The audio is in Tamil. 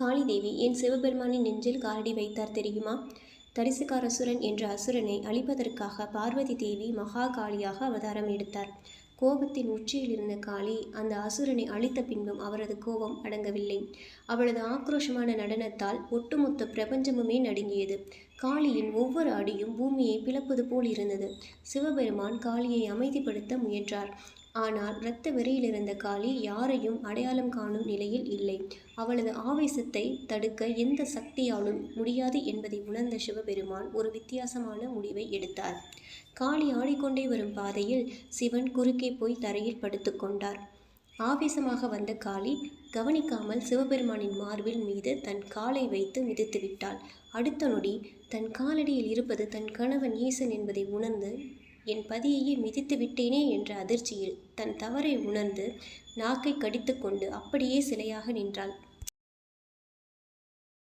காளிதேவி ஏன் சிவபெருமானின் நெஞ்சில் காலடி வைத்தார் தெரியுமா? தரிசகார அசுரன் என்ற அசுரனை அழிப்பதற்காக பார்வதி தேவி மகா காளியாக அவதாரம் எடுத்தார். கோபத்தின் உச்சியில் இருந்த காளி அந்த அசுரனை அழித்த பின்பும் அவரது கோபம் அடங்கவில்லை. அவளது ஆக்ரோஷமான நடனத்தால் ஒட்டுமொத்த பிரபஞ்சமுமே நடுங்கியது. காளியின் ஒவ்வொரு அடியும் பூமியை பிளப்பது போல் இருந்தது. சிவபெருமான் காளியை அமைதிப்படுத்த முயன்றார். ஆனால் இரத்த வெறியில் இருந்த காளி யாரையும் அடையாளம் காணும் நிலையில் இல்லை. அவளது ஆவேசத்தை தடுக்க எந்த சக்தியாலும் முடியாது என்பதை உணர்ந்த சிவபெருமான் ஒரு வித்தியாசமான முடிவை எடுத்தார். காளி ஆடிக்கொண்டே வரும் பாதையில் சிவன் குறுக்கே போய் தரையில் படுத்துக்கொண்டார். ஆவேசமாக வந்த காளி கவனிக்காமல் சிவபெருமானின் மார்பில் மீது தன் காலை வைத்து மிதித்து விட்டாள். அடுத்த நொடி தன் காலடியில் இருப்பது தன் கணவன் ஈசன் என்பதை உணர்ந்து, என் பதியையே மிதித்து விட்டேனே என்ற அதிர்ச்சியில் தன் தவறை உணர்ந்து நாக்கை கடித்து கொண்டு அப்படியே சிலையாக நின்றாள்.